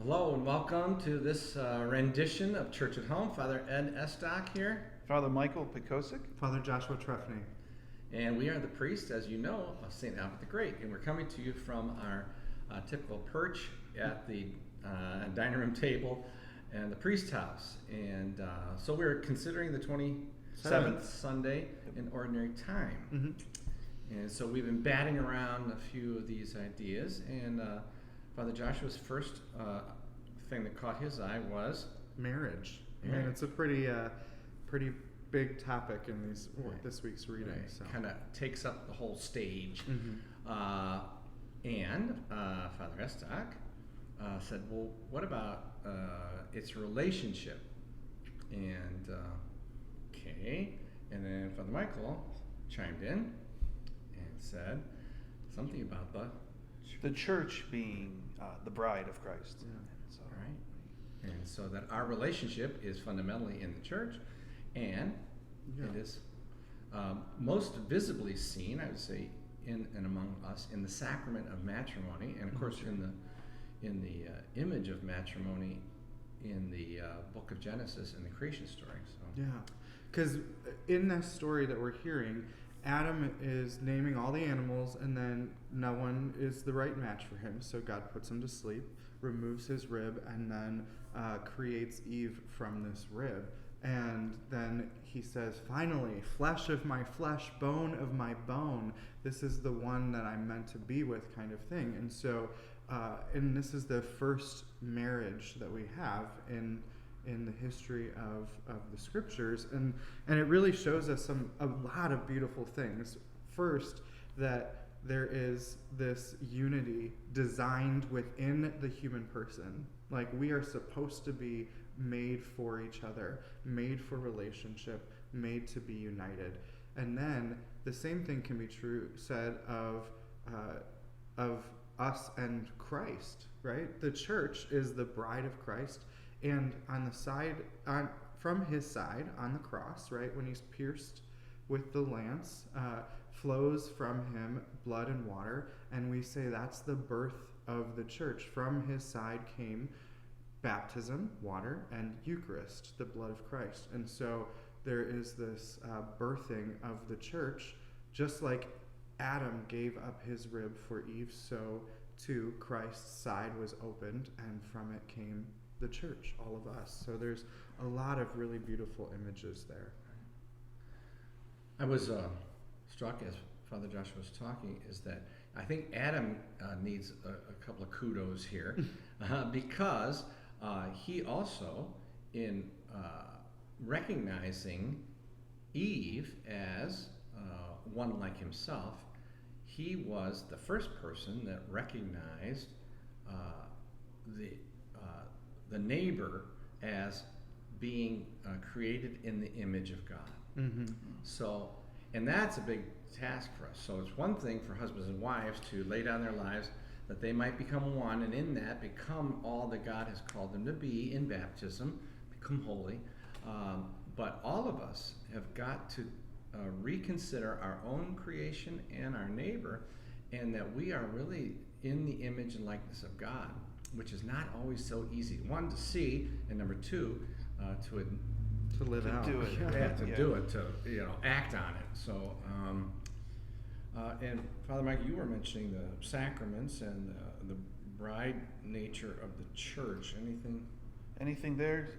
Hello and welcome to this rendition of Church at Home. Father Ed Estock here. Father Michael Pikosik. Father Joshua Trefny. And we are the priests, as you know, of St. Albert the Great. And we're coming to you from our typical perch at the dining room table and the priest house. And so we're considering the 27th Sunday in Ordinary Time. Mm-hmm. And so we've been batting around a few of these ideas. And Father Joshua's first thing that caught his eye was marriage. I mean, it's a pretty big topic in this week's reading. Right. So. Kind of takes up the whole stage. Mm-hmm. And Father Estock said, well, what about its relationship? And okay. And then Father Michael chimed in and said something about the church being the bride of Christ. Yeah. So. Right. And so that our relationship is fundamentally in the church, and it is most visibly seen, I would say, in and among us in the Sacrament of Matrimony, and of course in the image of matrimony in the book of Genesis and the creation story. So. Yeah, because in this story that we're hearing, Adam is naming all the animals, and then no one is the right match for him. So God puts him to sleep, removes his rib, and then creates Eve from this rib. And then he says, finally, flesh of my flesh, bone of my bone. This is the one that I'm meant to be with, kind of thing. And so, and this is the first marriage that we have in the history of the scriptures, and it really shows us a lot of beautiful things. First, that there is this unity designed within the human person. Like, we are supposed to be made for each other, made for relationship, made to be united. And then the same thing can be said of us and Christ, right? The church is the bride of Christ. And on the side, from his side on the cross, right, when he's pierced with the lance, flows from him blood and water, and we say that's the birth of the church. From his side came baptism, water, and Eucharist, the blood of Christ. And so there is this birthing of the church, just like Adam gave up his rib for Eve, so too Christ's side was opened, and from it came the church, all of us. So there's a lot of really beautiful images there. I was struck as Father Joshua was talking is that I think Adam needs a couple of kudos here because he also, in recognizing Eve as one like himself, he was the first person that recognized the neighbor as being created in the image of God. Mm-hmm. So, and that's a big task for us. So it's one thing for husbands and wives to lay down their lives that they might become one, and in that become all that God has called them to be in baptism, become holy. But all of us have got to reconsider our own creation and our neighbor, and that we are really in the image and likeness of God, which is not always so easy. One, to see, and number two, to live out. Do it. Do it, to act on it. So, and Father Mike, you were mentioning the sacraments and the bride nature of the church. Anything there?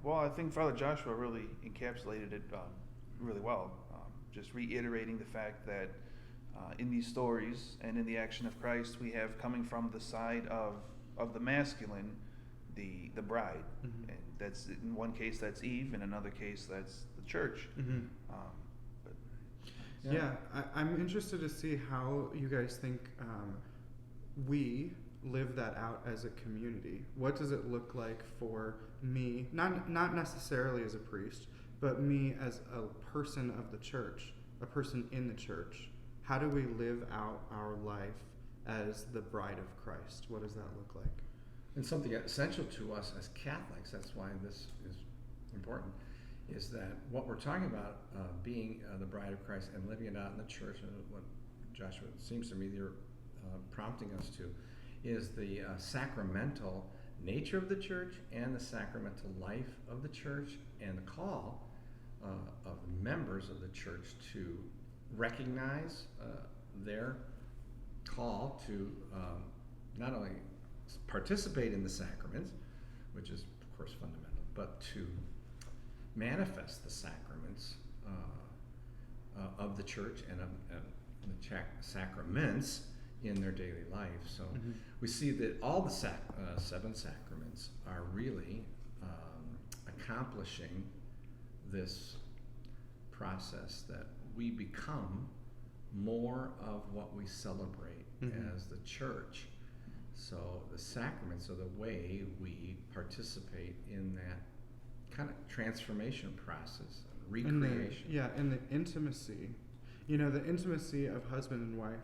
Well, I think Father Joshua really encapsulated it really well. Just reiterating the fact that in these stories and in the action of Christ, we have coming from the side of the masculine, the bride. Mm-hmm. And that's, in one case that's Eve, in another case that's the church. Mm-hmm. I'm interested to see how you guys think we live that out as a community. What does it look like for me, not necessarily as a priest, but me as a person of the church, a person in the church? How do we live out our life as the bride of Christ? What does that look like? And something essential to us as Catholics, that's why this is important, is that what we're talking about, being the bride of Christ and living it out in the church, and what Joshua, it seems to me you're prompting us to, is the sacramental nature of the church and the sacramental life of the church, and the call of members of the church to recognize their call to not only participate in the sacraments, which is of course fundamental, but to manifest the sacraments of the church and the sacraments in their daily life. So we see that all the seven sacraments are really accomplishing this process that we become more of what we celebrate as the church. So the sacraments are the way we participate in that kind of transformation process, recreation. And the intimacy. You know, the intimacy of husband and wife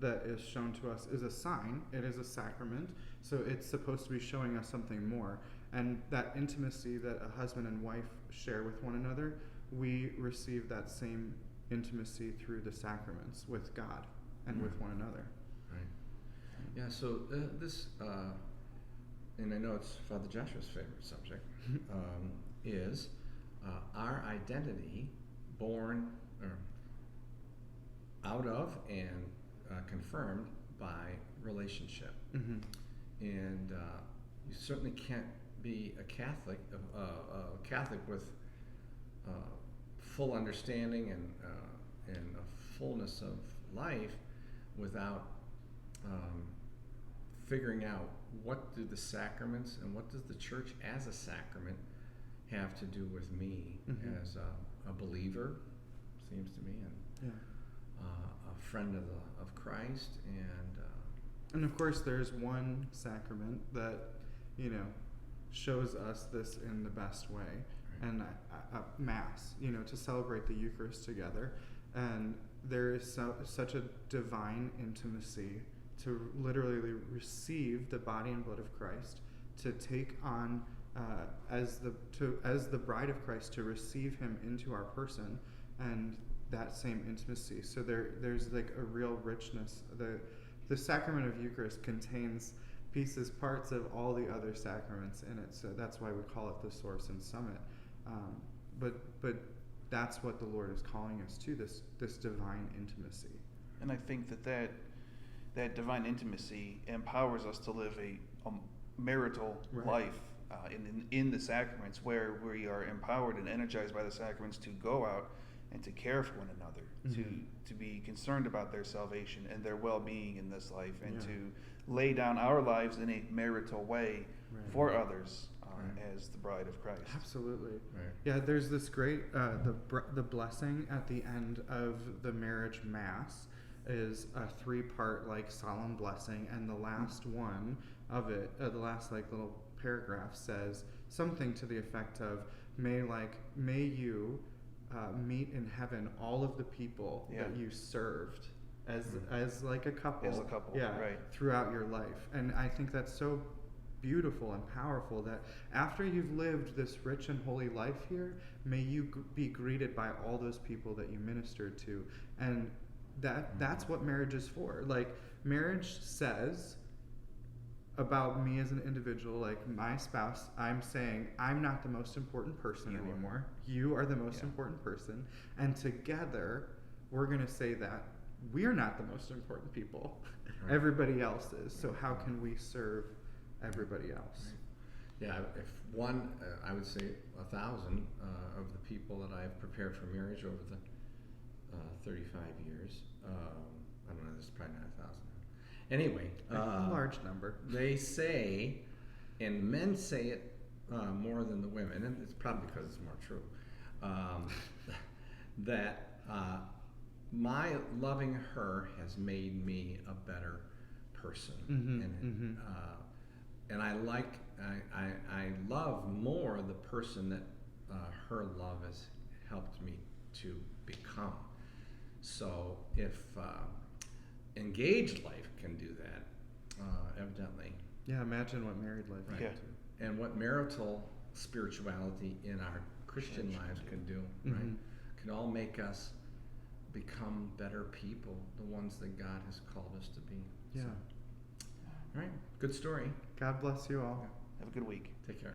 that is shown to us is a sign. It is a sacrament. So it's supposed to be showing us something more. And that intimacy that a husband and wife share with one another, we receive that same intimacy through the sacraments with God and with one another. Right. Yeah, so this, and I know it's Father Joshua's favorite subject, is our identity born out of and confirmed by relationship. And you certainly can't be a Catholic with full understanding and a fullness of life without figuring out what do the sacraments and what does the church as a sacrament have to do with me as a believer, seems to me, and a friend of Christ, and of course there's one sacrament that, you know, shows us this in the best way, and Mass, you know, to celebrate the Eucharist together. And there is such a divine intimacy to literally receive the body and blood of Christ, to take on as the bride of Christ, to receive him into our person, and that same intimacy. So there's like a real richness. The sacrament of Eucharist contains parts of all the other sacraments in it. So that's why we call it the source and summit. But that's what the Lord is calling us to, this divine intimacy. And I think that divine intimacy empowers us to live a marital life in the sacraments, where we are empowered and energized by the sacraments to go out and to care for one another, to be concerned about their salvation and their well-being in this life, and to lay down our lives in a marital way for others as the bride of Christ. Absolutely. Yeah, there's this great the blessing at the end of the marriage mass is a 3-part like solemn blessing, and the last one of it, the last like little paragraph says something to the effect of may you meet in heaven all of the people that you served as like a couple, throughout your life. And I think that's so beautiful and powerful, that after you've lived this rich and holy life here, may you be greeted by all those people that you ministered to. And that's what marriage is for. Like, marriage says about me as an individual, like my spouse, I'm saying I'm not the most important person anymore. You are the most important person. And together we're going to say that we're not the most important people. Everybody else is. So how can we serve everybody else? Yeah, if one, I would say 1,000 of the people that I've prepared for marriage over the 35 years. I don't know, this is probably not 1,000. Anyway, a large number. They say, and men say it more than the women, and it's probably because it's more true, that my loving her has made me a better person, and I love more the person that her love has helped me to become. So if engaged life can do that, evidently. Yeah, imagine what married life can do. And what marital spirituality in our Christian lives can do, right? Can all make us become better people, the ones that God has called us to be. Yeah. So, all right, good story. God bless you all. Yeah. Have a good week. Take care.